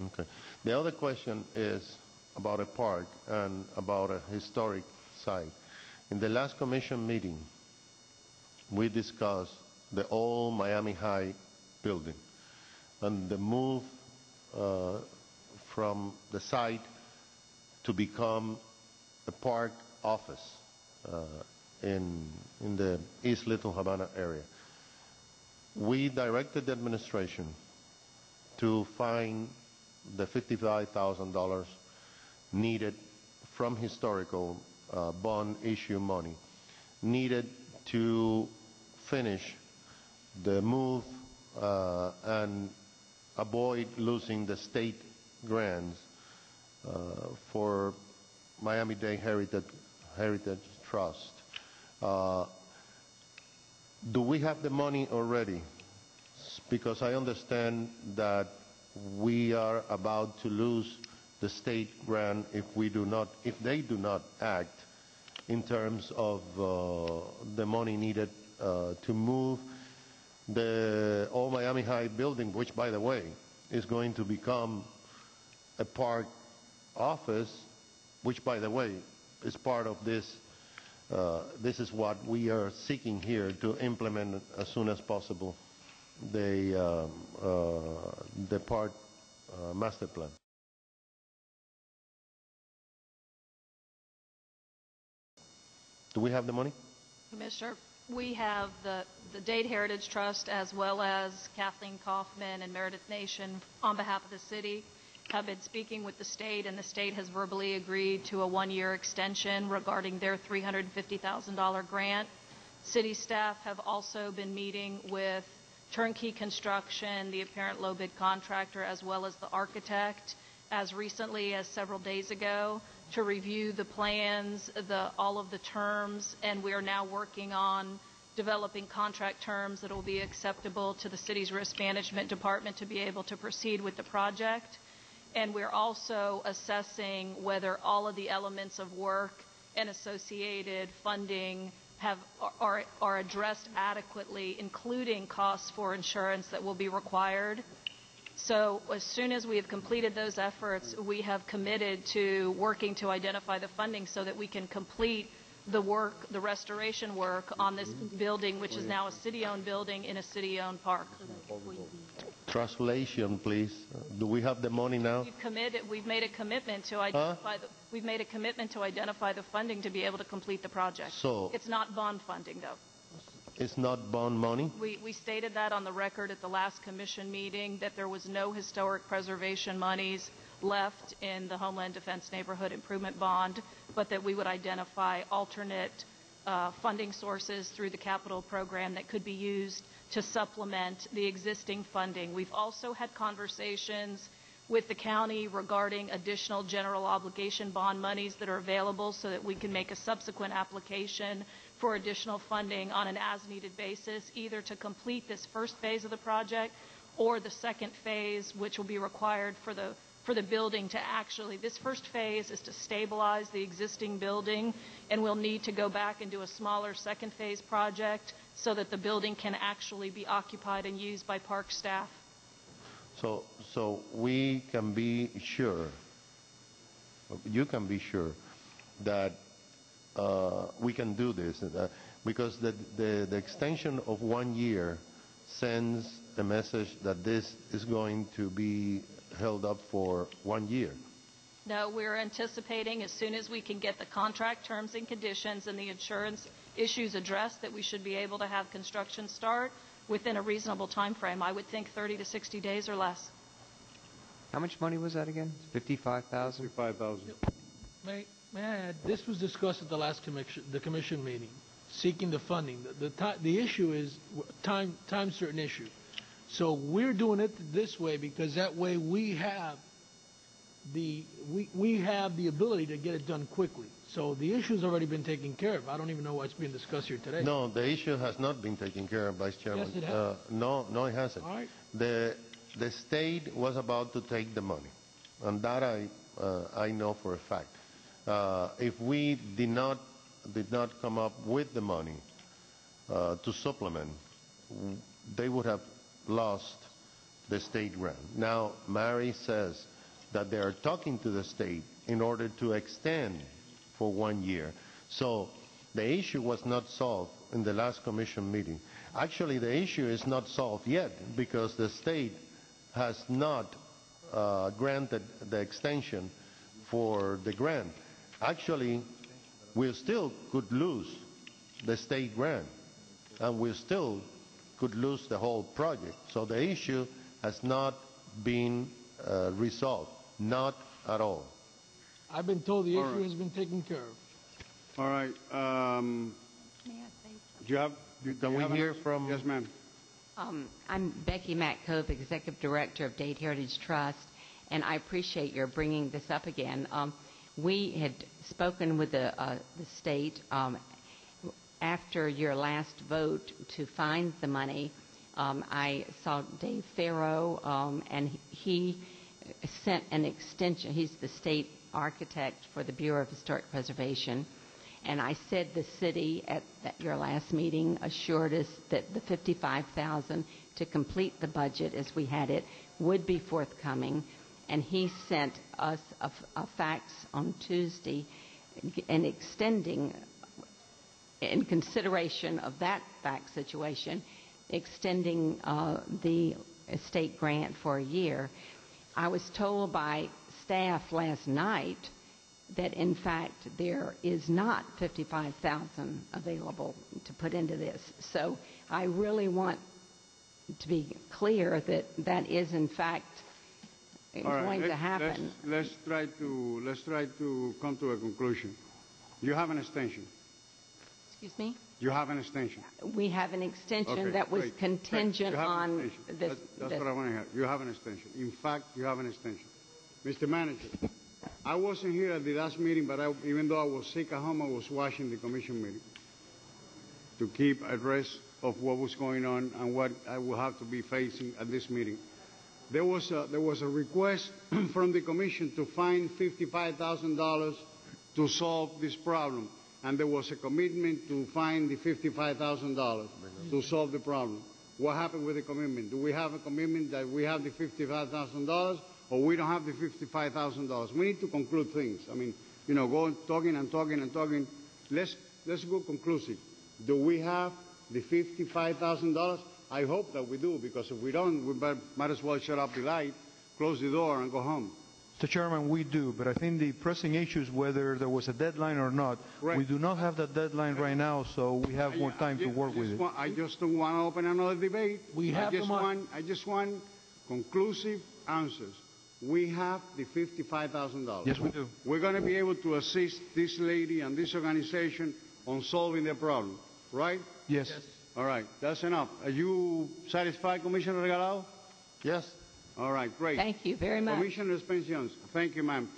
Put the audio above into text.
Okay. The other question is about a park and about a historic site. In the last commission meeting, we discussed the old Miami High building and the move from the site to become a park office in the East Little Havana area. We directed the administration to find the $55,000 needed from historical bond issue money needed to finish the move and avoid losing the state grants for Miami-Dade Heritage Trust. Do we have the money already? Because I understand that we are about to lose the state grant if they do not act in terms of the money needed to move the old Miami High building, which, by the way, is going to become a park office, which, by the way, is part of this. This is what we are seeking here to implement as soon as possible, the park master plan. Do we have the money? Commissioner, we have the Dade Heritage Trust, as well as Kathleen Kaufman and Meredith Nation, on behalf of the city, have been speaking with the state, and the state has verbally agreed to a one-year extension regarding their $350,000 grant. City staff have also been meeting with Turnkey Construction, the apparent low-bid contractor, as well as the architect, as recently as several days ago, to review the plans, all of the terms, and we are now working on developing contract terms that will be acceptable to the city's risk management department to be able to proceed with the project. And we're also assessing whether all of the elements of work and associated funding are addressed adequately, including costs for insurance that will be required. So as soon as we have completed those efforts, we have committed to working to identify the funding so that we can complete the work, the restoration work on this building, which is now a city-owned building in a city-owned park. Translation, please. Do we have the money now? We've made a commitment to identify we've made a commitment to identify the funding to be able to complete the project. So it's not bond funding, though. It's not bond money? We stated that on the record at the last commission meeting, that there was no historic preservation monies left in the Homeland Defense Neighborhood Improvement Bond, but that we would identify alternate funding sources through the capital program that could be used to supplement the existing funding. We've also had conversations with the county regarding additional general obligation bond monies that are available so that we can make a subsequent application for additional funding on an as-needed basis, either to complete this first phase of the project or the second phase, which will be required for the building to actually, this first phase is to stabilize the existing building, and we'll need to go back and do a smaller second phase project so that the building can actually be occupied and used by park staff. So we can be sure, you can be sure that we can do this, because the extension of 1 year sends a message that this is going to be held up for 1 year. No, we're anticipating as soon as we can get the contract terms and conditions and the insurance issues addressed that we should be able to have construction start within a reasonable time frame. I would think 30 to 60 days or less. How much money was that again? 55,000? 55,000. May I add, this was discussed at the last commission meeting, seeking the funding. The issue is time certain issue. So we're doing it this way because that way we have the ability to get it done quickly. So the issue's already been taken care of. I don't even know what's being discussed here today. No, the issue has not been taken care of, Vice Chairman. Yes, it has. No, it hasn't. All right. The state was about to take the money, and that I know for a fact. If we did not come up with the money to supplement, they would have lost the state grant. Now, Mary says that they are talking to the state in order to extend for 1 year. So the issue was not solved in the last commission meeting. Actually, the issue is not solved yet because the state has not granted the extension for the grant. Actually, we still could lose the state grant, and we still could lose the whole project. So the issue has not been resolved, not at all. I've been told the issue has been taken care of. All right. May I say Do you have? Can we hear from? Yes, ma'am. I'm Becky Matt-Cove, Executive Director of Dade Heritage Trust, and I appreciate your bringing this up again. We had spoken with the state after your last vote to find the money. I saw Dave Farrow, and he sent an extension. He's the state architect for the Bureau of Historic Preservation. And I said the city at your last meeting assured us that the $55,000 to complete the budget as we had it would be forthcoming. And he sent us a fax on Tuesday and extending, in consideration of that fax situation, extending the estate grant for a year. I was told by staff last night that in fact there is not $55,000 available to put into this. So I really want to be clear that that is in fact going to happen. Let's try to come to a conclusion. You have an extension. Excuse me? You have an extension. We have an extension Okay, that was great. contingent You have an on extension. this. That's what I want to hear. You have an extension. In fact, you have an extension. Mr. Manager, I wasn't here at the last meeting, but even though I was sick at home, I was watching the commission meeting to keep abreast of what was going on and what I will have to be facing at this meeting. There was a request from the commission to find $55,000 to solve this problem, and there was a commitment to find the $55,000 to solve the problem. What happened with the commitment? Do we have a commitment that we have the $55,000? Or we don't have the $55,000. We need to conclude things. I mean, you know, go talking and talking and talking. Let's go conclusive. Do we have the $55,000? I hope that we do, because if we don't, we might as well shut up the light, close the door, and go home. Mr. Chairman, we do, but I think the pressing issue is whether there was a deadline or not. Right. We do not have that deadline right now, so we have more time to work with it. I just don't want to open another debate. I just want conclusive answers. We have the $55,000. Yes, we do. We're going to be able to assist this lady and this organization on solving their problem, right? Yes. All right, that's enough. Are you satisfied, Commissioner Regalado? Yes. All right, great. Thank you very much. Commissioner Pensions, thank you, ma'am.